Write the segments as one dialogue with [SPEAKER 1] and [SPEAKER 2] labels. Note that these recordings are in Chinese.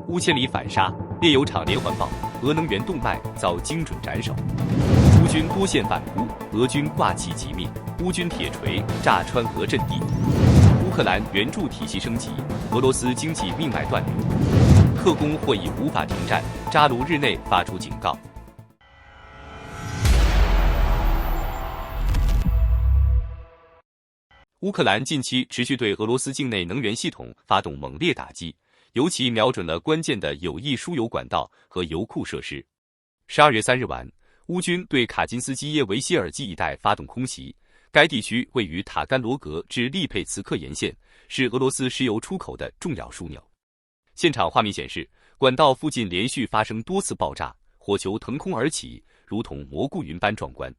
[SPEAKER 1] 乌千里反杀，炼油厂连环爆，俄能源动脉遭精准斩首。乌军多线反扑，俄军挂旗击灭，乌军铁锤炸穿俄阵地。乌克兰援助体系升级，俄罗斯经济命脉断流。克工或已无法停战，扎卢日内发出警告。乌克兰近期持续对俄罗斯境内能源系统发动猛烈打击，尤其瞄准了关键的有益输油管道和油库设施。12月3日晚，乌军对卡金斯基耶维希尔基一带发动空袭，该地区位于塔甘罗格至利佩茨克沿线，是俄罗斯石油出口的重要枢纽。现场画面显示，管道附近连续发生多次爆炸，火球腾空而起，如同蘑菇云般壮观。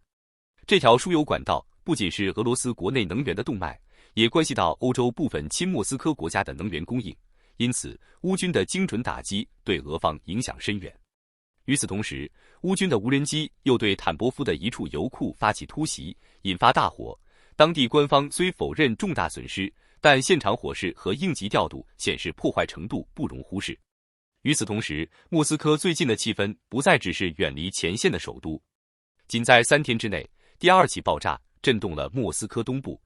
[SPEAKER 1] 这条输油管道不仅是俄罗斯国内能源的动脉，也关系到欧洲部分亲莫斯科国家的能源供应，因此乌军的精准打击对俄方影响深远。与此同时，乌军的无人机又对坦波夫的一处油库发起突袭，引发大火。当地官方虽否认重大损失，但现场火势和应急调度显示破坏程度不容忽视。与此同时，莫斯科最近的气氛不再只是远离前线的首都，仅在3天之内，第2起爆炸震动了莫斯科东部。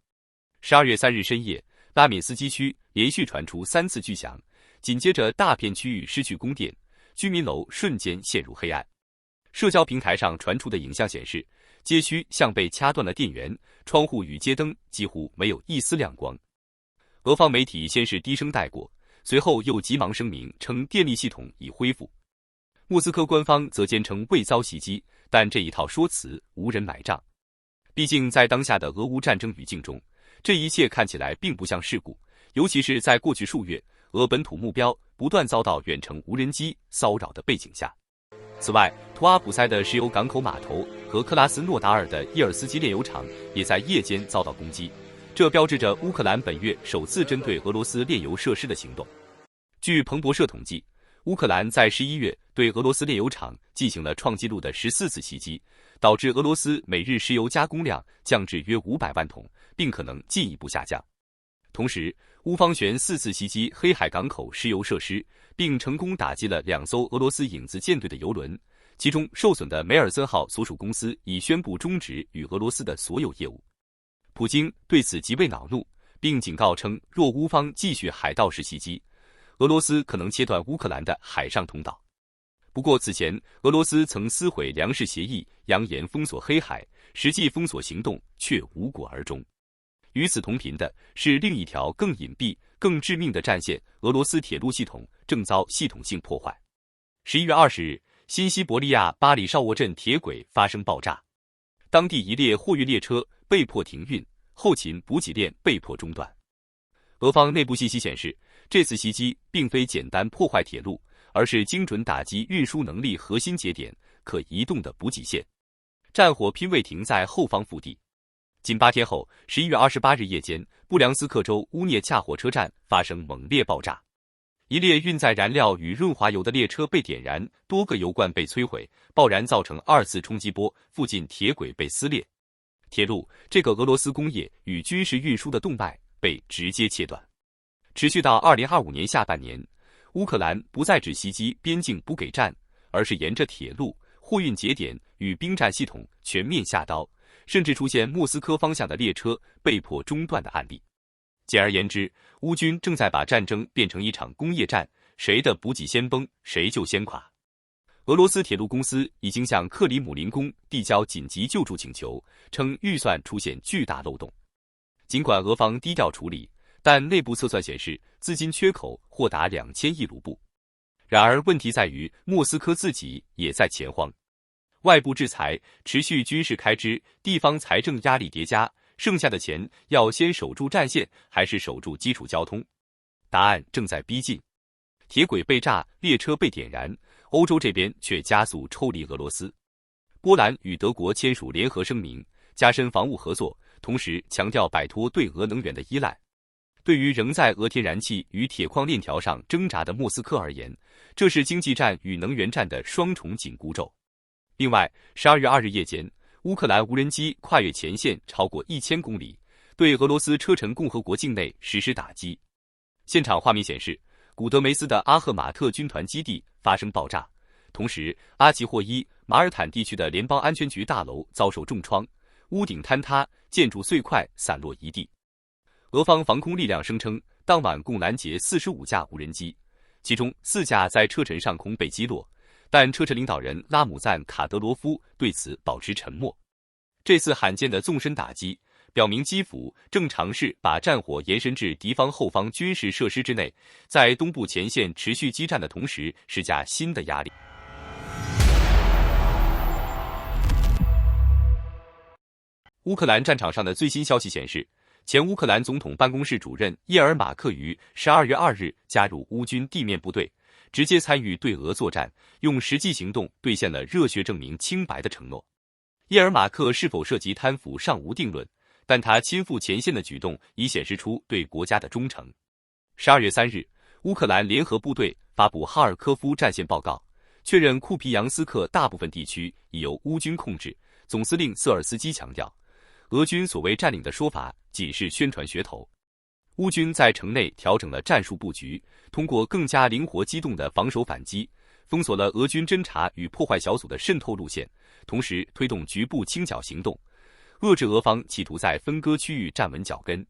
[SPEAKER 1] 12月3日深夜，拉敏斯基区连续传出3次巨响，紧接着大片区域失去供电，居民楼瞬间陷入黑暗。社交平台上传出的影像显示，街区像被掐断了电源，窗户与街灯几乎没有一丝亮光。俄方媒体先是低声带过，随后又急忙声明称电力系统已恢复。莫斯科官方则坚称未遭袭击，但这一套说辞无人买账。毕竟在当下的俄乌战争语境中，这一切看起来并不像事故，尤其是在过去数月，俄本土目标不断遭到远程无人机骚扰的背景下。此外，图阿普塞的石油港口码头和克拉斯诺达尔的伊尔斯基炼油厂也在夜间遭到攻击，这标志着乌克兰本月首次针对俄罗斯炼油设施的行动。据彭博社统计，乌克兰在11月对俄罗斯炼油厂进行了创纪录的14次袭击，导致俄罗斯每日石油加工量降至约500万桶，并可能进一步下降。同时，乌方旋4次袭击黑海港口石油设施，并成功打击了2艘俄罗斯影子舰队的油轮，其中受损的梅尔森号所属公司已宣布终止与俄罗斯的所有业务。普京对此极为恼怒，并警告称，若乌方继续海盗式袭击，俄罗斯可能切断乌克兰的海上通道。不过此前，俄罗斯曾撕毁粮食协议，扬言封锁黑海，实际封锁行动却无果而终。与此同频的是另一条更隐蔽、更致命的战线，俄罗斯铁路系统正遭系统性破坏。11月20日，新西伯利亚巴里绍沃镇铁轨发生爆炸，当地一列货运列车被迫停运，后勤补给链被迫中断。俄方内部信息显示，这次袭击并非简单破坏铁路，而是精准打击运输能力核心节点可移动的补给线。战火拼未停在后方腹地。仅8天后，11月28日夜间，布良斯克州乌涅恰火车站发生猛烈爆炸，一列运载燃料与润滑油的列车被点燃，多个油罐被摧毁，爆燃造成2次冲击波，附近铁轨被撕裂。铁路这个俄罗斯工业与军事运输的动脉被直接切断。持续到2025年下半年，乌克兰不再只袭击边境不给站，而是沿着铁路、货运节点与兵站系统全面下刀，甚至出现莫斯科方向的列车被迫中断的案例。简而言之，乌军正在把战争变成一场工业战，谁的补给先崩，谁就先垮。俄罗斯铁路公司已经向克里姆林宫递交紧急救助请求，称预算出现巨大漏洞。尽管俄方低调处理，但内部测算显示资金缺口或达2000亿卢布。然而问题在于，莫斯科自己也在钱荒。外部制裁、持续军事开支、地方财政压力叠加，剩下的钱要先守住战线，还是守住基础交通？答案正在逼近。铁轨被炸，列车被点燃，欧洲这边却加速抽离俄罗斯。波兰与德国签署联合声明，加深防务合作，同时强调摆脱对俄能源的依赖。对于仍在俄天然气与铁矿链条上挣扎的莫斯科而言，这是经济战与能源战的双重紧箍咒。另外，12月2日夜间，乌克兰无人机跨越前线超过1000公里，对俄罗斯车臣共和国境内实施打击。现场画面显示，古德梅斯的阿赫马特军团基地发生爆炸，同时阿齐霍伊马尔坦地区的联邦安全局大楼遭受重创，屋顶坍塌，建筑碎块散落一地。俄方防空力量声称，当晚共拦截45架无人机，其中4架在车臣上空被击落，但车臣领导人拉姆赞卡德罗夫对此保持沉默。这次罕见的纵深打击表明基辅正尝试把战火延伸至敌方后方军事设施之内，在东部前线持续激战的同时施加新的压力。乌克兰战场上的最新消息显示，前乌克兰总统办公室主任叶尔马克于12月2日加入乌军地面部队，直接参与对俄作战，用实际行动兑现了热血证明清白的承诺。叶尔马克是否涉及贪腐尚无定论，但他亲赴前线的举动已显示出对国家的忠诚。12月3日，乌克兰联合部队发布哈尔科夫战线报告，确认库皮扬斯克大部分地区已由乌军控制。总司令瑟尔斯基强调，俄军所谓占领的说法仅是宣传噱头。乌军在城内调整了战术布局，通过更加灵活机动的防守反击，封锁了俄军侦察与破坏小组的渗透路线，同时推动局部清剿行动，遏制俄方企图在分割区域站稳脚跟。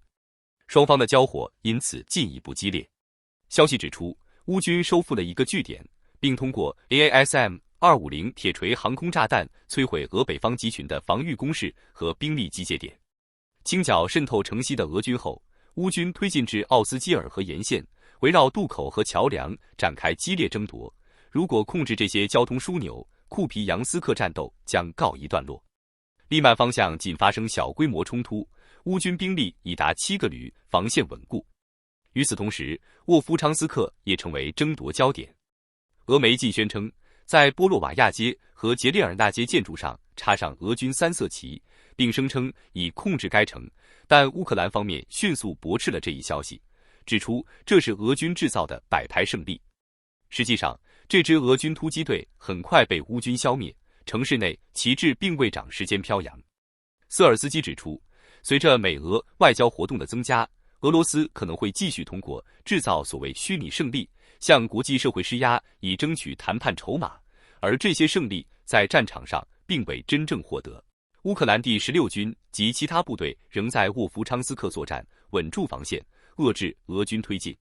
[SPEAKER 1] 双方的交火因此进一步激烈。消息指出，乌军收复了一个据点，并通过 AASM-250 铁锤航空炸弹摧毁俄北方集群的防御工事和兵力集结点。清剿渗透城西的俄军后，乌军推进至奥斯基尔河沿线，围绕渡口和桥梁展开激烈争夺。如果控制这些交通枢纽，库皮扬斯克战斗将告一段落。利曼方向仅发生小规模冲突，乌军兵力已达7个旅，防线稳固。与此同时，沃夫昌斯克也成为争夺焦点。俄媒继宣称，在波洛瓦亚街和杰列尔纳街建筑上插上俄军3色旗，并声称已控制该城，但乌克兰方面迅速驳斥了这一消息，指出这是俄军制造的摆拍胜利。实际上，这支俄军突击队很快被乌军消灭，城市内旗帜并未长时间飘扬。瑟尔斯基指出，随着美俄外交活动的增加，俄罗斯可能会继续通过制造所谓虚拟胜利，向国际社会施压，以争取谈判筹码，而这些胜利在战场上并未真正获得。乌克兰第16军及其他部队仍在沃夫昌斯克作战，稳住防线，遏制俄军推进。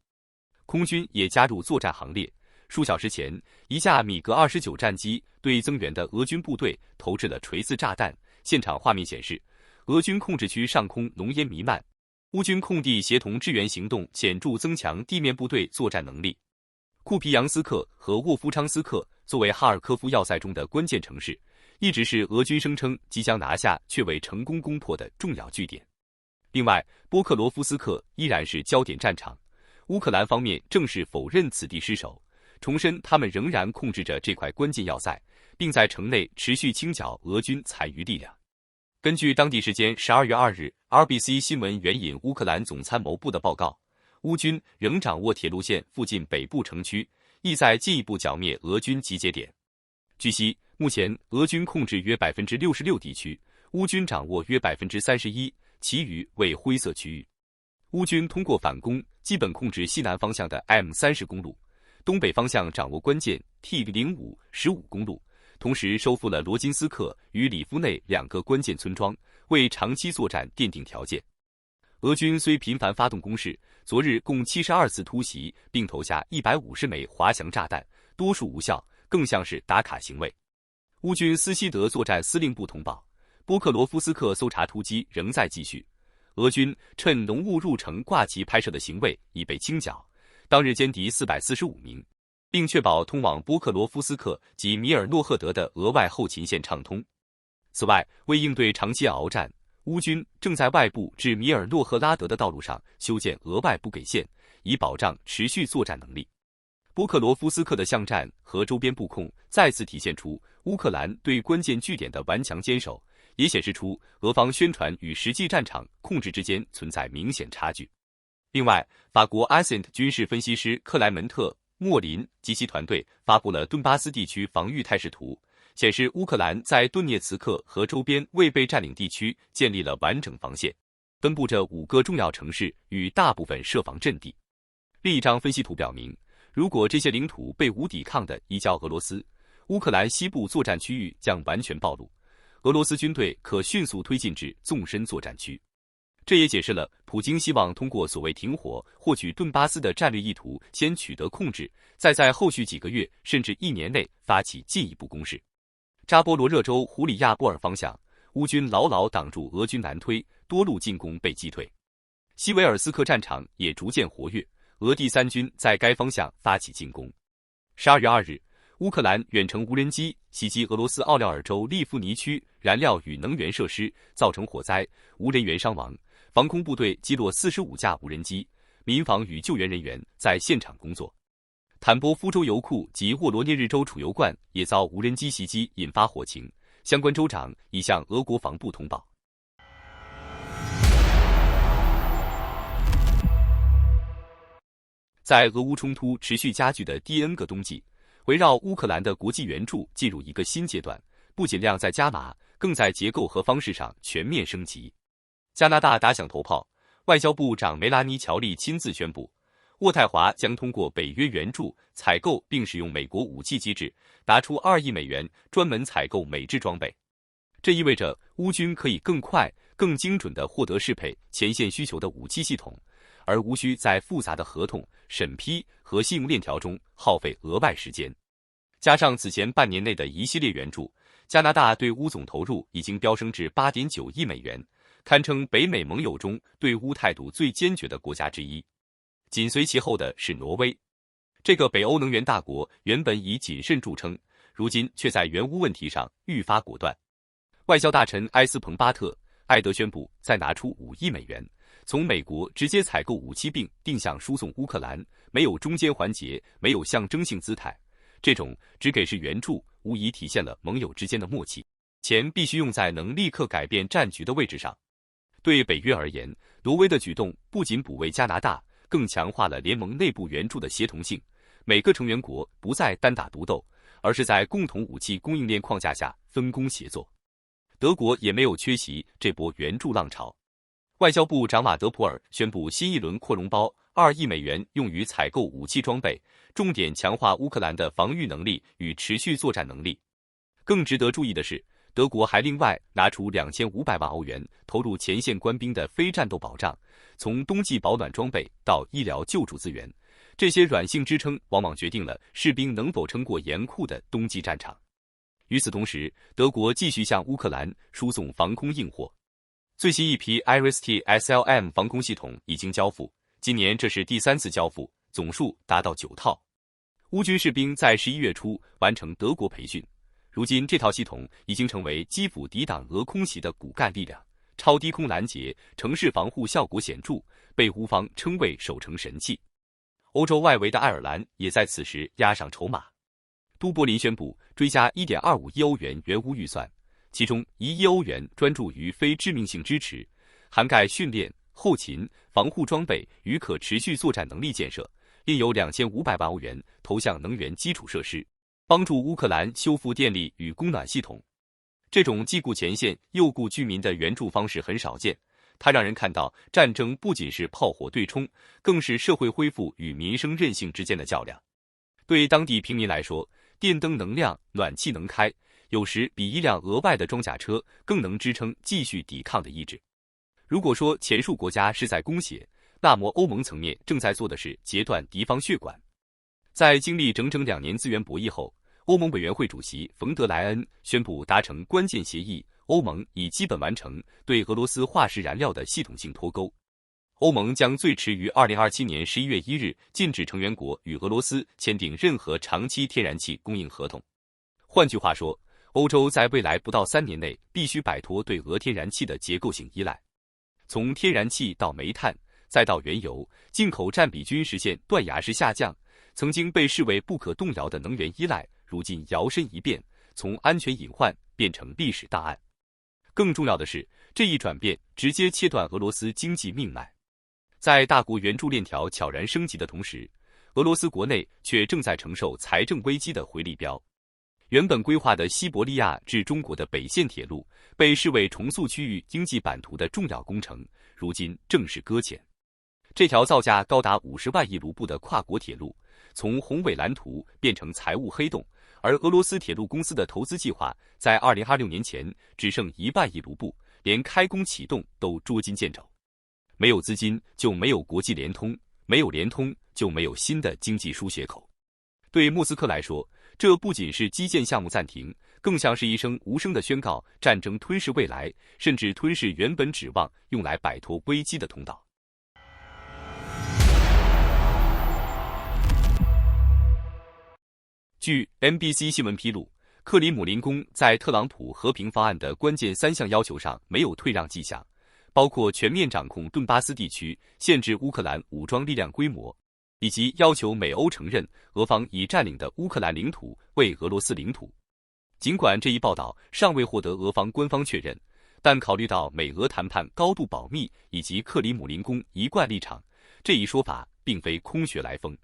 [SPEAKER 1] 空军也加入作战行列。数小时前，一架米格29战机对增援的俄军部队投掷了锤子炸弹。现场画面显示，俄军控制区上空浓烟弥漫，乌军空地协同支援行动显著增强地面部队作战能力。库皮扬斯克和沃夫昌斯克作为哈尔科夫要塞中的关键城市，一直是俄军声称即将拿下却未成功攻破的重要据点。另外，波克罗夫斯克依然是焦点战场，乌克兰方面正式否认此地失守，重申他们仍然控制着这块关键要塞，并在城内持续清剿俄军残余力量。根据当地时间12月2日 RBC 新闻援引乌克兰总参谋部的报告，乌军仍掌握铁路线附近北部城区，意在进一步剿灭俄军集结点。据悉，目前俄军控制约 66% 地区，乌军掌握约 31%， 其余为灰色区域。乌军通过反攻基本控制西南方向的 M30 公路，东北方向掌握关键 T05、15公路，同时收复了罗金斯克与里夫内2个关键村庄，为长期作战奠定条件。俄军虽频繁发动攻势，昨日共72次突袭，并投下150枚滑翔炸弹，多数无效，更像是打卡行为。乌军斯西德作战司令部通报，波克罗夫斯克搜查突击仍在继续。俄军趁浓雾入城挂旗拍摄的行为已被清剿，当日歼敌445名，并确保通往波克罗夫斯克及米尔诺赫德的额外后勤线畅通。此外，为应对长期鏖战，乌军正在外部至米尔诺赫拉德的道路上修建额外补给线，以保障持续作战能力。波克罗夫斯克的巷战和周边布控再次体现出乌克兰对关键据点的顽强坚守，也显示出俄方宣传与实际战场控制之间存在明显差距。另外，法国 Ascent 军事分析师克莱门特·莫林及其团队发布了顿巴斯地区防御态势图，显示乌克兰在顿涅茨克和周边未被占领地区建立了完整防线，分布着5个重要城市与大部分设防阵地。另一张分析图表明，如果这些领土被无抵抗地移交俄罗斯，乌克兰西部作战区域将完全暴露，俄罗斯军队可迅速推进至纵深作战区。这也解释了普京希望通过所谓停火获取顿巴斯的战略意图，先取得控制，再在后续几个月甚至1年内发起进一步攻势。扎波罗热州胡里亚波尔方向，乌军牢牢挡住俄军南推，多路进攻被击退。西维尔斯克战场也逐渐活跃，俄第3军在该方向发起进攻。12月2日，乌克兰远程无人机袭击俄罗斯奥廖尔州利夫尼区燃料与能源设施，造成火灾，无人员伤亡。防空部队击落45架无人机，民防与救援人员在现场工作。坦波夫州油库及沃罗涅日州储油罐也遭无人机袭击，引发火情，相关州长已向俄国防部通报。在俄乌冲突持续加剧的第 N 个冬季，围绕乌克兰的国际援助进入一个新阶段，不仅量在加码，更在结构和方式上全面升级。加拿大打响头炮，外交部长梅拉尼·乔利亲自宣布，渥太华将通过北约援助采购并使用美国武器机制，拿出2亿美元专门采购美制装备。这意味着乌军可以更快、更精准地获得适配前线需求的武器系统，而无需在复杂的合同审批和信用链条中耗费额外时间。加上此前半年内的一系列援助，加拿大对乌总投入已经飙升至8.9亿美元，堪称北美盟友中对乌态度最坚决的国家之一。紧随其后的是挪威。这个北欧能源大国原本以谨慎著称，如今却在援乌问题上愈发果断。外交大臣埃斯彭巴特·艾德宣布再拿出5亿美元，从美国直接采购武器并定向输送乌克兰，没有中间环节，没有象征性姿态。这种只给是援助，无疑体现了盟友之间的默契。钱必须用在能立刻改变战局的位置上。对北约而言，挪威的举动不仅补位加拿大，更强化了联盟内部援助的协同性。每个成员国不再单打独斗，而是在共同武器供应链框架下分工协作。德国也没有缺席这波援助浪潮。外交部长马德普尔宣布新一轮扩容包2亿美元用于采购武器装备，重点强化乌克兰的防御能力与持续作战能力。更值得注意的是，德国还另外拿出2500万欧元投入前线官兵的非战斗保障，从冬季保暖装备到医疗救助资源，这些软性支撑往往决定了士兵能否撑过严酷的冬季战场。与此同时，德国继续向乌克兰输送防空硬货。最新一批 IRIS-T-SLM 防空系统已经交付，今年这是第3次交付，总数达到9套。乌军士兵在11月初完成德国培训，如今这套系统已经成为基辅抵挡俄空袭的骨干力量，超低空拦截、城市防护效果显著，被乌方称为守城神器。欧洲外围的爱尔兰也在此时押上筹码。都柏林宣布追加 1.25 亿欧元援乌预算，其中1亿欧元专注于非致命性支持，涵盖训练、后勤、防护装备与可持续作战能力建设，另有2500万欧元投向能源基础设施，帮助乌克兰修复电力与供暖系统。这种既顾前线又顾居民的援助方式很少见，它让人看到战争不仅是炮火对冲，更是社会恢复与民生韧性之间的较量。对当地平民来说，电灯能亮，暖气能开，有时比一辆额外的装甲车更能支撑继续抵抗的意志。如果说前述国家是在供血，那么欧盟层面正在做的是截断敌方血管。在经历整整2年资源博弈后，欧盟委员会主席冯德莱恩宣布达成关键协议，欧盟已基本完成对俄罗斯化石燃料的系统性脱钩。欧盟将最迟于2027年11月1日禁止成员国与俄罗斯签订任何长期天然气供应合同。换句话说，欧洲在未来不到3年内必须摆脱对俄天然气的结构性依赖。从天然气到煤炭，再到原油，进口占比均实现断崖式下降。曾经被视为不可动摇的能源依赖，如今摇身一变，从安全隐患变成历史大案。更重要的是，这一转变直接切断俄罗斯经济命脉。在大国援助链条悄然升级的同时，俄罗斯国内却正在承受财政危机的回力镖。原本规划的西伯利亚至中国的北线铁路，被视为重塑区域经济版图的重要工程，如今正式搁浅。这条造价高达50万亿卢布的跨国铁路，从宏伟蓝图变成财务黑洞，而俄罗斯铁路公司的投资计划在2026年前只剩1万亿卢布，连开工启动都捉襟见肘。没有资金就没有国际联通，没有联通就没有新的经济输血口。对莫斯科来说，这不仅是基建项目暂停，更像是一声无声的宣告，战争吞噬未来，甚至吞噬原本指望用来摆脱危机的通道。据 NBC 新闻披露，克里姆林宫在特朗普和平方案的关键3项要求上没有退让迹象，包括全面掌控顿巴斯地区、限制乌克兰武装力量规模，以及要求美欧承认俄方已占领的乌克兰领土为俄罗斯领土。尽管这一报道尚未获得俄方官方确认，但考虑到美俄谈判高度保密以及克里姆林宫一贯立场，这一说法并非空穴来风。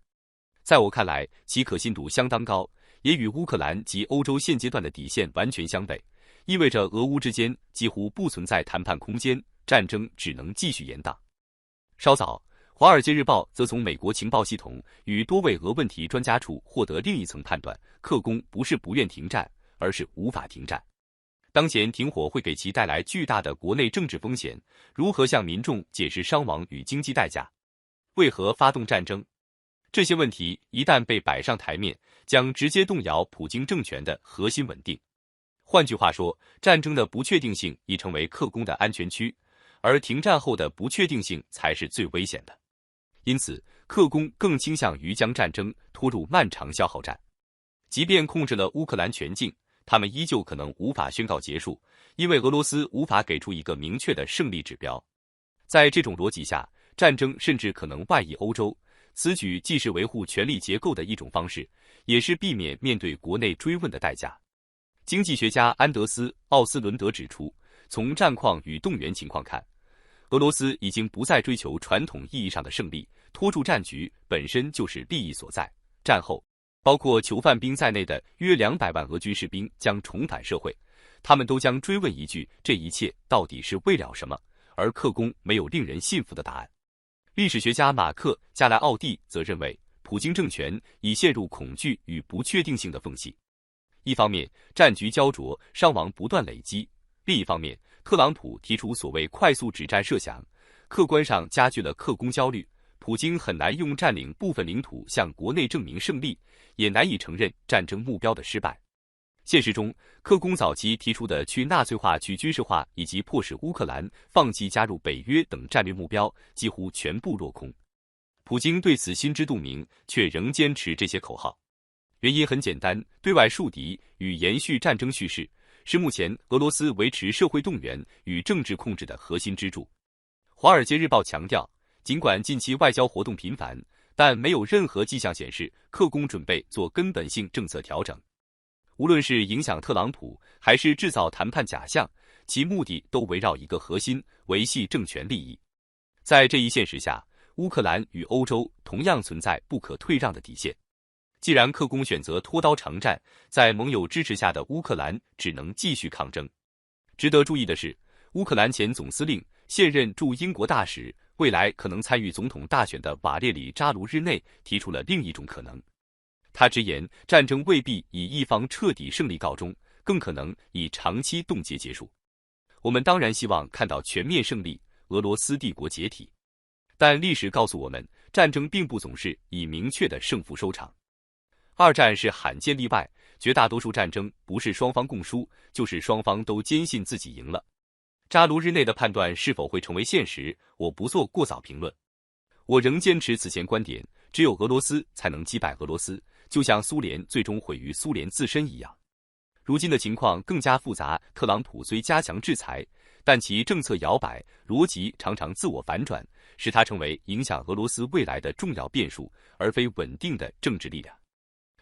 [SPEAKER 1] 在我看来，其可信度相当高，也与乌克兰及欧洲现阶段的底线完全相悖，意味着俄乌之间几乎不存在谈判空间，战争只能继续延宕。稍早，《华尔街日报》则从美国情报系统与多位俄问题专家处获得另一层判断：克宫不是不愿停战，而是无法停战。当前停火会给其带来巨大的国内政治风险，如何向民众解释伤亡与经济代价？为何发动战争？这些问题一旦被摆上台面，将直接动摇普京政权的核心稳定。换句话说，战争的不确定性已成为克宫的安全区，而停战后的不确定性才是最危险的。因此，克宫更倾向于将战争拖入漫长消耗战。即便控制了乌克兰全境，他们依旧可能无法宣告结束，因为俄罗斯无法给出一个明确的胜利指标。在这种逻辑下，战争甚至可能外溢欧洲。此举既是维护权力结构的一种方式，也是避免面对国内追问的代价。经济学家安德斯·奥斯伦德指出，从战况与动员情况看，俄罗斯已经不再追求传统意义上的胜利，拖住战局本身就是利益所在。战后，包括囚犯兵在内的约200万俄军士兵将重返社会，他们都将追问一句：这一切到底是为了什么？而克宫没有令人信服的答案。历史学家马克·加莱奥蒂则认为，普京政权已陷入恐惧与不确定性的缝隙。一方面，战局焦灼，伤亡不断累积；另一方面，特朗普提出所谓快速止战设想，客观上加剧了克宫焦虑。普京很难用占领部分领土向国内证明胜利，也难以承认战争目标的失败。现实中，克宫早期提出的去纳粹化、去军事化以及迫使乌克兰放弃加入北约等战略目标几乎全部落空。普京对此心知肚明，却仍坚持这些口号。原因很简单，对外树敌与延续战争叙事是目前俄罗斯维持社会动员与政治控制的核心支柱。《华尔街日报》强调，尽管近期外交活动频繁，但没有任何迹象显示克宫准备做根本性政策调整。无论是影响特朗普，还是制造谈判假象，其目的都围绕一个核心：维系政权利益。在这一现实下，乌克兰与欧洲同样存在不可退让的底线。既然克宫选择拖刀长战，在盟友支持下的乌克兰只能继续抗争。值得注意的是，乌克兰前总司令、现任驻英国大使、未来可能参与总统大选的瓦列里·扎卢日内提出了另一种可能。他直言，战争未必以一方彻底胜利告终，更可能以长期冻结结束。我们当然希望看到全面胜利，俄罗斯帝国解体。但历史告诉我们，战争并不总是以明确的胜负收场。二战是罕见例外，绝大多数战争不是双方共输，就是双方都坚信自己赢了。扎卢日内的判断是否会成为现实，我不做过早评论。我仍坚持此前观点，只有俄罗斯才能击败俄罗斯，就像苏联最终毁于苏联自身一样。如今的情况更加复杂，特朗普虽加强制裁，但其政策摇摆，逻辑常常自我反转，使他成为影响俄罗斯未来的重要变数，而非稳定的政治力量。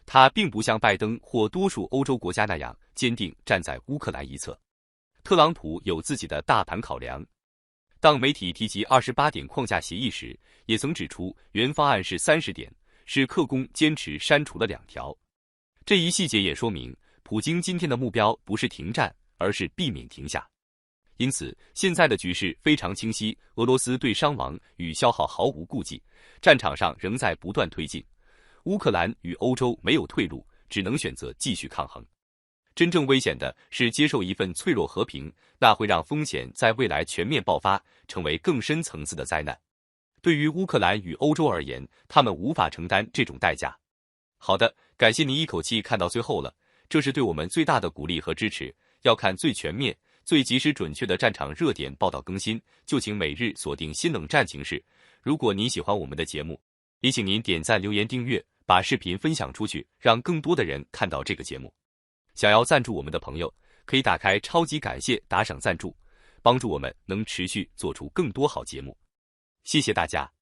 [SPEAKER 1] 他并不像拜登或多数欧洲国家那样坚定站在乌克兰一侧。特朗普有自己的大盘考量。当媒体提及28点框架协议时，也曾指出原方案是30点，是克宫坚持删除了2条。这一细节也说明，普京今天的目标不是停战，而是避免停下。因此，现在的局势非常清晰，俄罗斯对伤亡与消耗毫无顾忌，战场上仍在不断推进。乌克兰与欧洲没有退路，只能选择继续抗衡。真正危险的是接受一份脆弱和平，那会让风险在未来全面爆发，成为更深层次的灾难。对于乌克兰与欧洲而言，他们无法承担这种代价。好的，感谢您一口气看到最后了，这是对我们最大的鼓励和支持。要看最全面、最及时准确的战场热点报道更新，就请每日锁定新冷战情势。如果您喜欢我们的节目，也请您点赞、留言、订阅，把视频分享出去，让更多的人看到这个节目。想要赞助我们的朋友，可以打开超级感谢打赏赞助，帮助我们能持续做出更多好节目。谢谢大家。